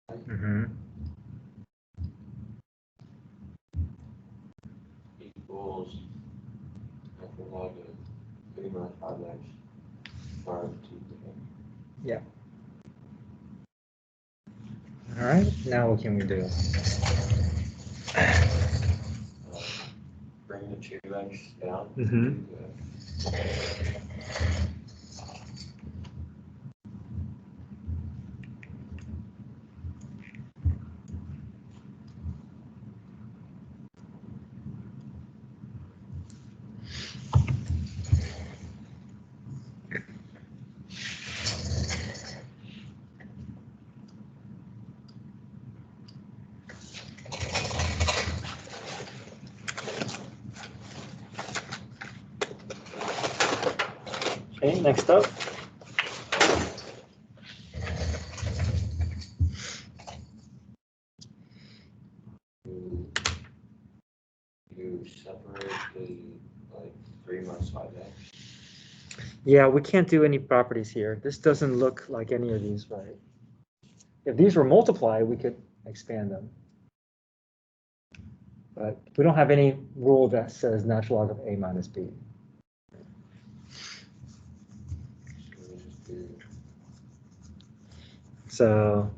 Mm-hmm. Equals after log of 3 minus 5x times 2. Yeah. All right. Now what can we do? Bring the 2x down Mm-hmm. to 2x. Okay. Next up. You separate the 3 minus 5x. Yeah, we can't do any properties here. This doesn't look like any of these, right? If these were multiplied, we could expand them. But we don't have any rule that says natural log of a minus b. So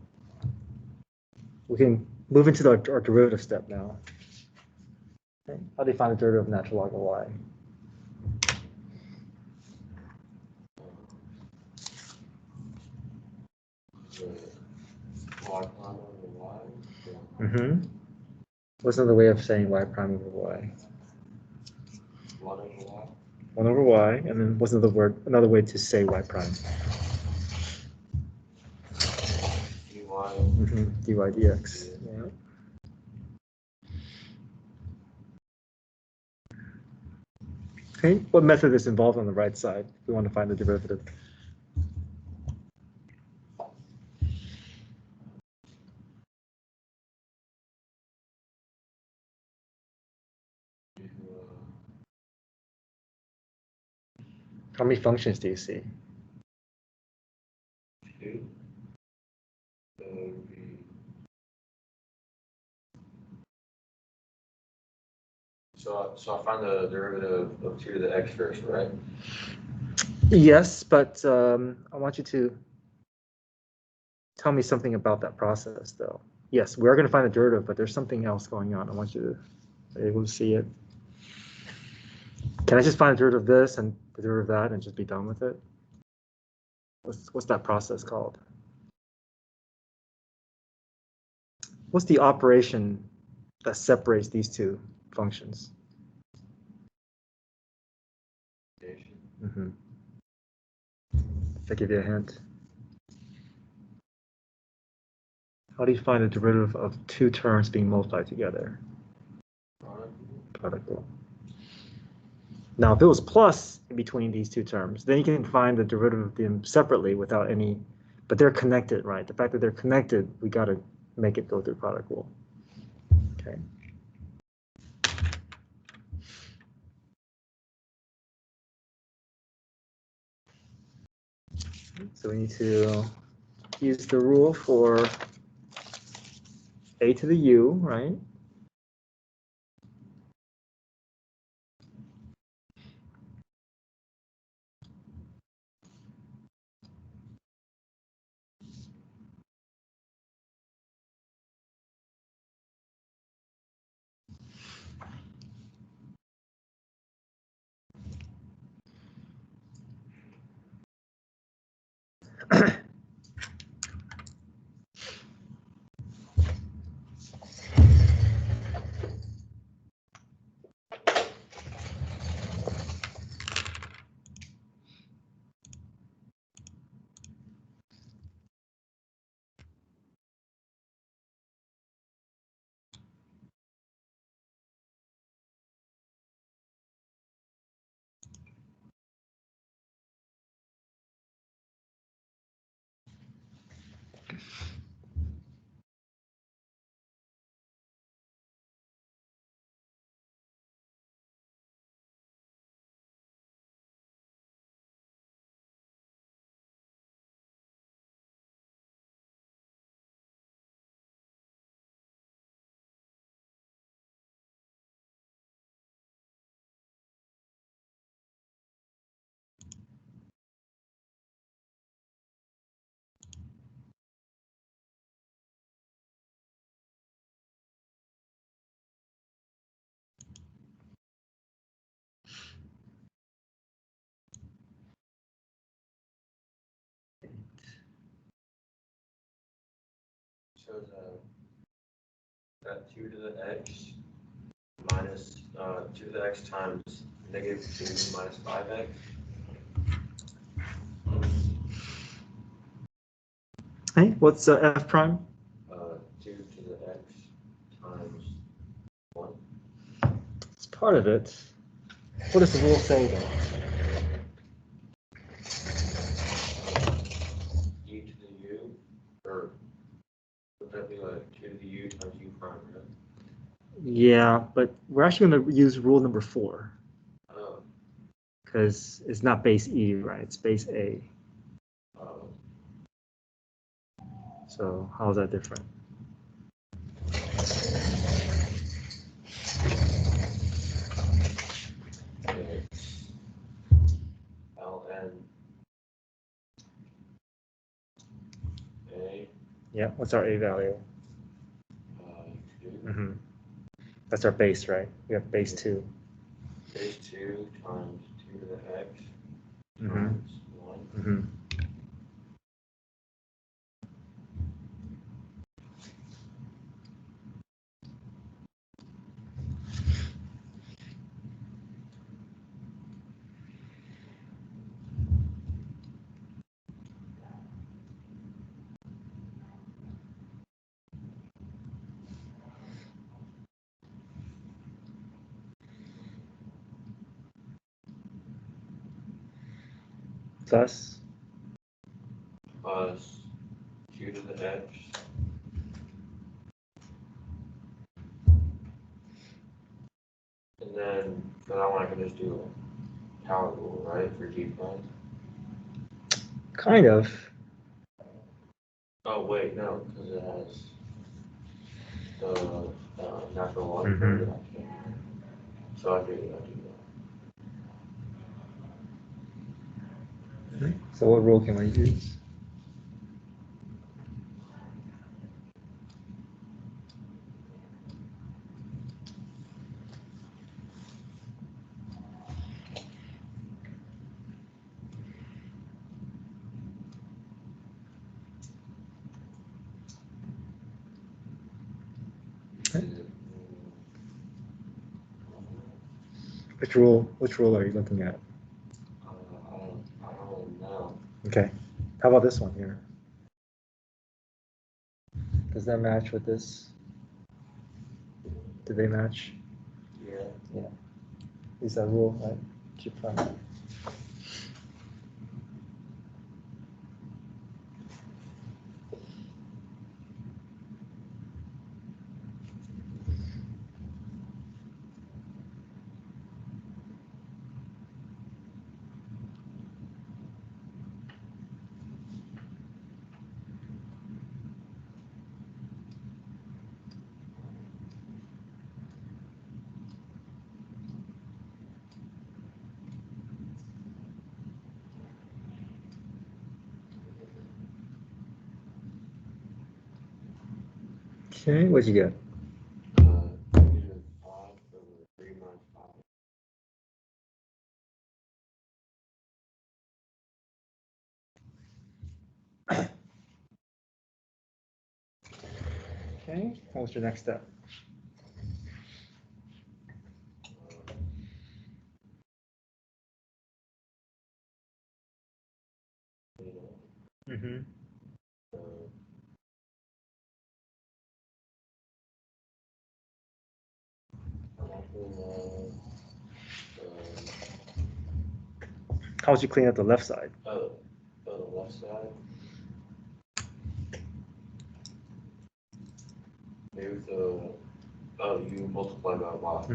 we can move into our derivative step now. Okay. How do you find the derivative of natural log of y? Y prime over y. Mm-hmm. What's another way of saying y prime over y? 1 over y. 1 over y, and then what's another way to say y prime? dy. Mm-hmm. dy dx. Yeah. Okay, what method is involved on the right side if we want to find the derivative? How many functions do you see? 2. So it would be. So I find the derivative of 2 to the x first, right? Yes, but I want you to tell me something about that process, though. Yes, we are going to find the derivative, but there's something else going on. I want you to be able to see it. Can I just find the derivative of this and the derivative of that and just be done with it? What's that process called? What's the operation that separates these two functions? Mm-hmm. If I give you a hint. How do you find the derivative of two terms being multiplied together? Product rule. Now, if it was plus in between these two terms, then you can find the derivative of them separately without any, but they're connected, right? The fact that they're connected, we got to make it go through product rule. Okay. So we need to use the rule for a to the u, right? So that 2 to the x minus 2 to the x times negative 2 minus 5x. Hey, what's f prime? 2 to the x times 1. It's part of it. What does the rule say though? E to the u, or would that be like 2 to the u times u prime, right? Yeah, but we're actually going to use rule number 4 Oh, because it's not base E, right? It's base A. oh. So how is that different? Ln A. Yeah, what's our A value? 2. That's our base, right? We have base 2. Base 2 times 2 to the x times 1. Plus? Plus 2 to the x. And then for that one, I can just do a power rule, right, for g prime? Kind of. Oh, wait, no, because it has the natural log curve that I can't. So I do that. So what rule can we use? Which rule are you looking at? I don't know. Okay. How about this one here? Does that match with this? Do they match? Yeah. Yeah. Is that rule, right? G prime. Okay, what'd you get? Negative 5 over 3 minus 5. Okay, what's your next step? How would you clean up the left side? The left side. Maybe you multiply by y.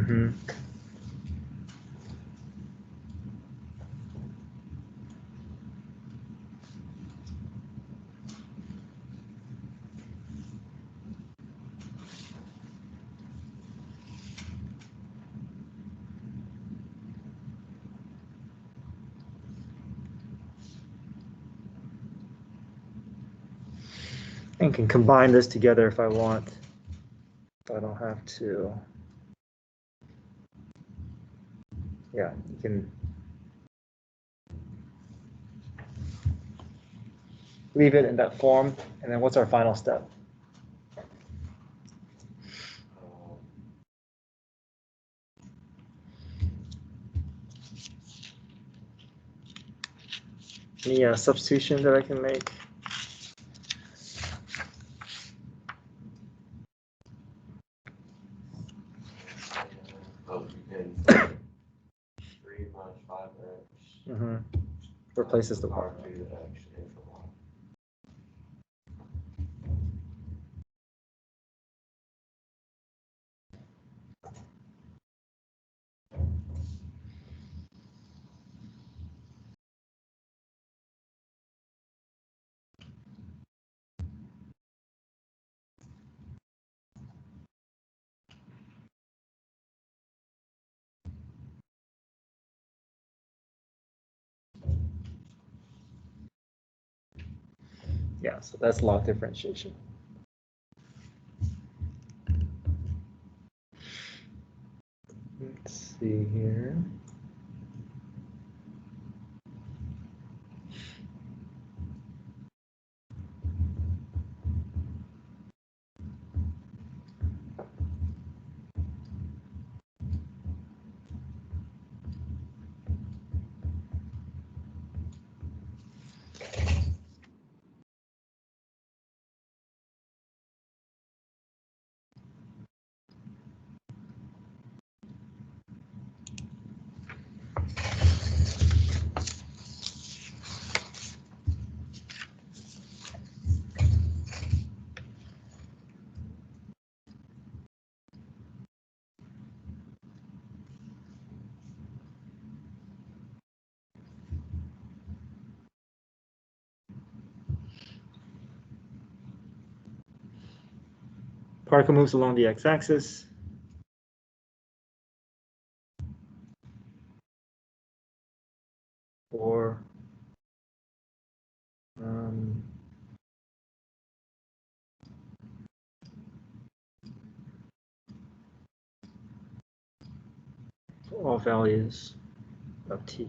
And can combine this together if I want. I don't have to. Yeah, you can leave it in that form. And then what's our final step? Any substitution that I can make? Oh, you can 3 minus 5x. Mm-hmm. Replaces the power y. 2x into y. Yeah, so that's log differentiation. Let's see here. Particle moves along the x-axis. Or all values of t.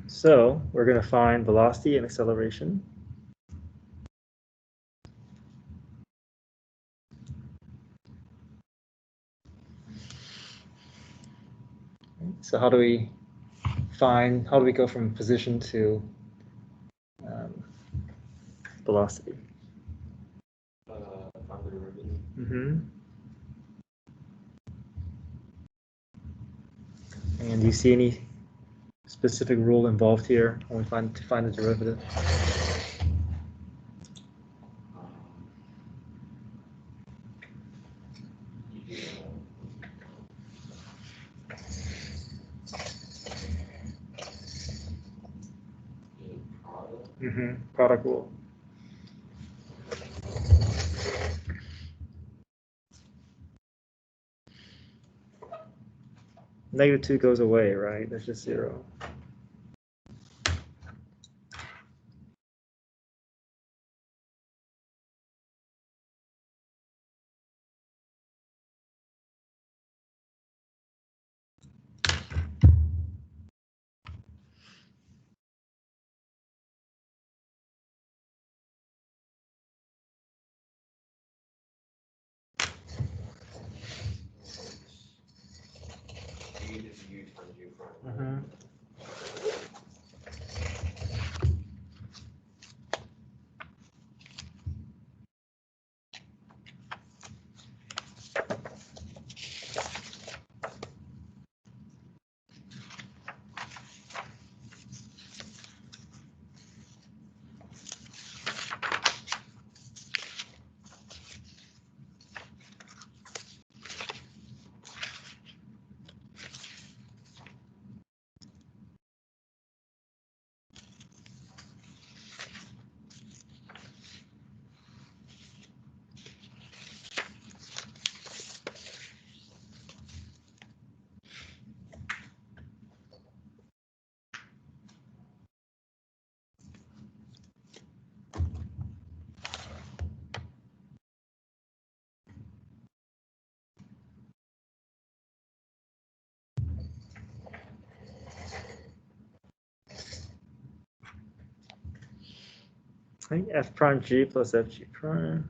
So we're going to find velocity and acceleration. So how do we go from position to velocity? Find the derivative. Mm-hmm. And do you see any specific rule involved here when we find the derivative? You do product. Mm-hmm. Product rule. -2 goes away, right? There's just 0. U is U times U prime. Mm-hmm. I think f prime g plus fg prime.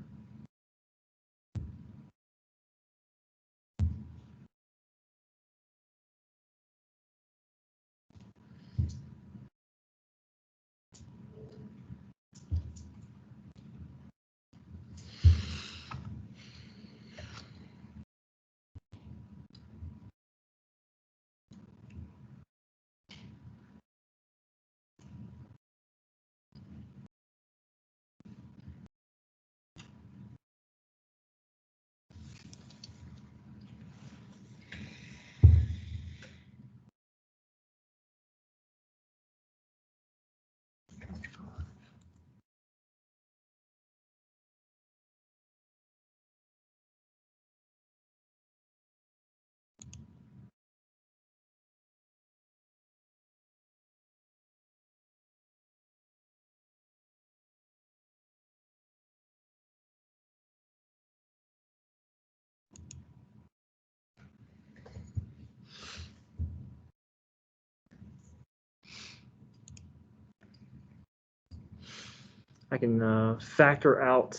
I can factor out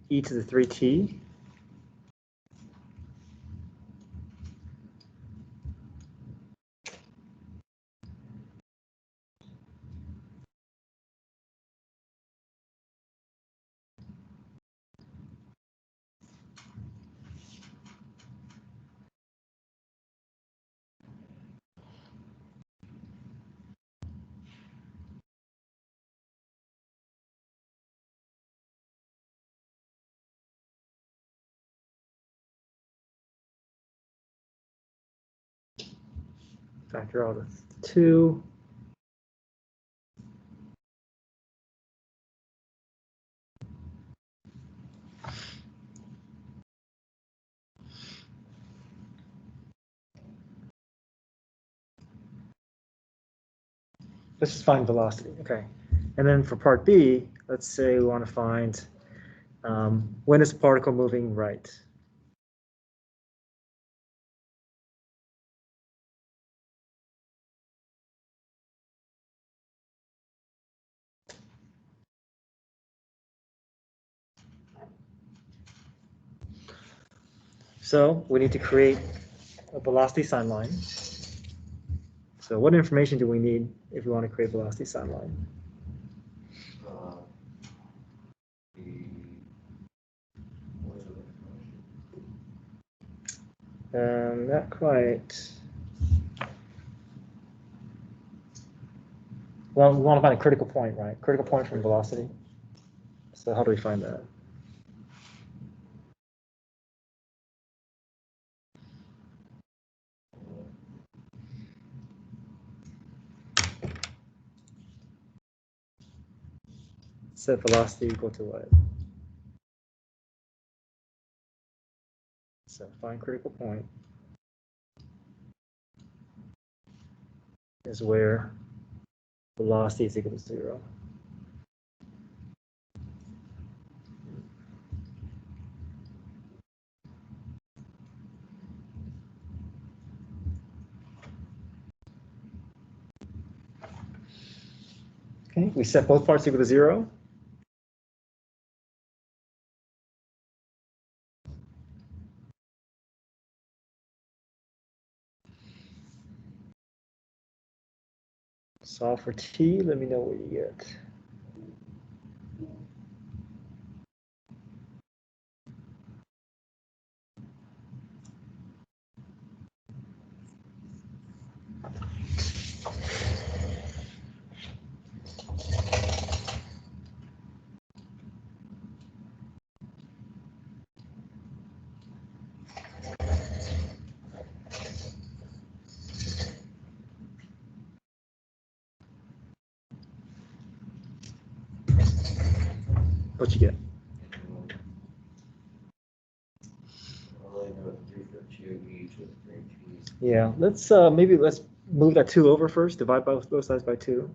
e to the 3t. Factor out of 2. Let's just find velocity. Okay. And then for part B, let's say we want to find when is the particle moving right? So we need to create a velocity sign line. So what information do we need if we want to create a velocity sign line? Not quite. Well, we want to find a critical point, right? Critical point from velocity. So how do we find that? Set velocity equal to what? So find critical point is where velocity is equal to 0. Okay, we set both parts equal to 0. Solve for t, let me know what you get. What you get? Yeah, let's maybe let's move that 2 over first, divide both sides by 2.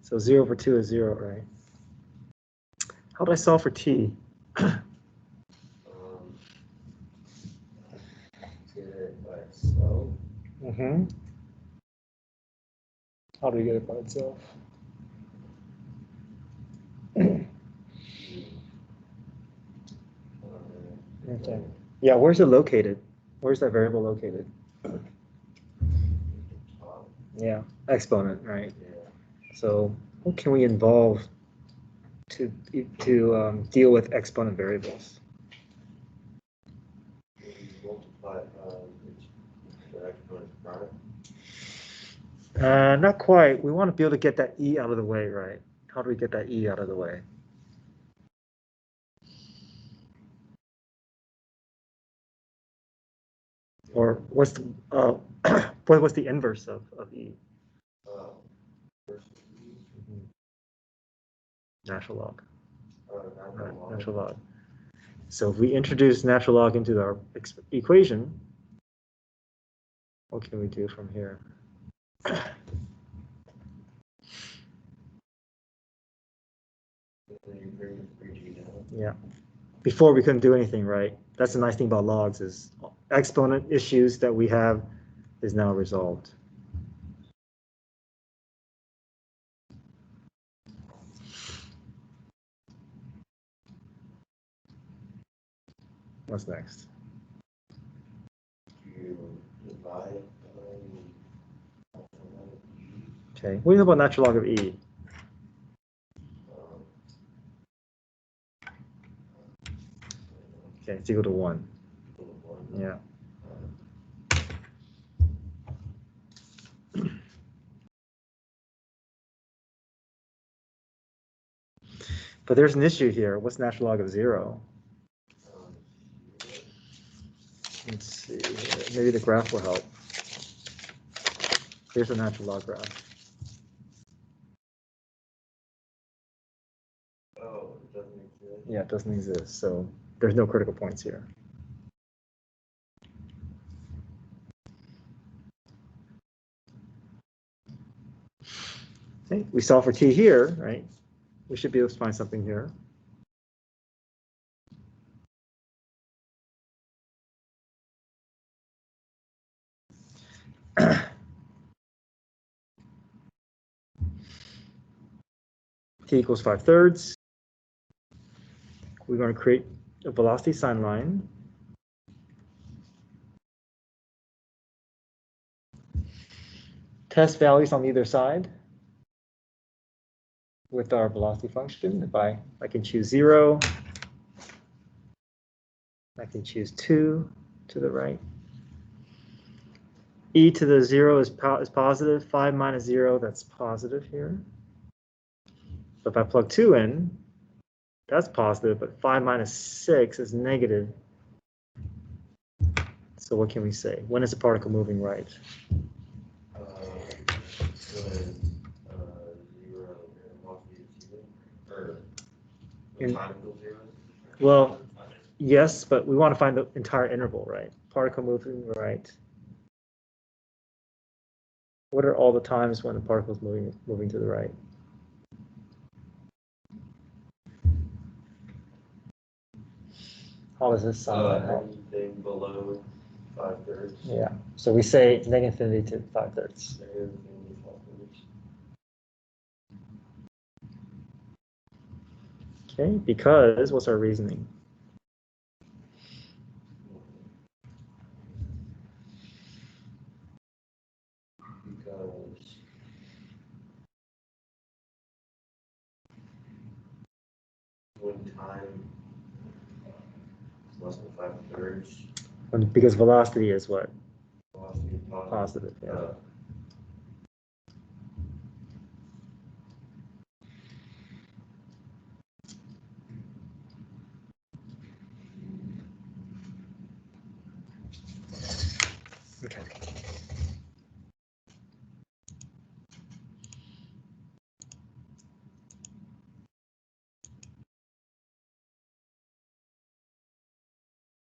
So 0 over 2 is 0, right? How do I solve for t? Get it by itself. How do we get it by itself? Okay. Yeah, where's it located? Where's that variable located? Yeah, exponent, right? Yeah. So what can we involve to deal with exponent variables? Multiply the exponent product. Not quite. We want to be able to get that e out of the way, right? How do we get that e out of the way? Or what's the what's the inverse of e? Natural log. Natural log. So if we introduce natural log into our equation, what can we do from here? Yeah. Before we couldn't do anything, right? That's the nice thing about logs is exponent issues that we have is now resolved. What's next? You divide by Okay. What do you know about natural log of e? Okay, it's equal to 1. Yeah. But there's an issue here. What's natural log of 0? Let's see. Maybe the graph will help. Here's a natural log graph. Oh, it doesn't exist. Yeah, it doesn't exist. So there's no critical points here. Okay, we solve for t here, right? We should be able to find something here. T equals 5/3. We're going to create a velocity sign line. Test values on either side with our velocity function. If I can choose 0, I can choose 2 to the right. E to the 0 is positive. 5 minus 0, that's positive here. So if I plug 2 in, that's positive, but 5 minus 6 is negative. So what can we say? When is the particle moving right? Well, yes, but we want to find the entire interval, right? Particle moving right. What are all the times when the particle is moving to the right? How does this sound? Anything below 5/3. Yeah. So we say negative infinity to 5/3. Okay, because what's our reasoning? Because when time is less than 5/3. Because velocity is what? Velocity is Positive, yeah.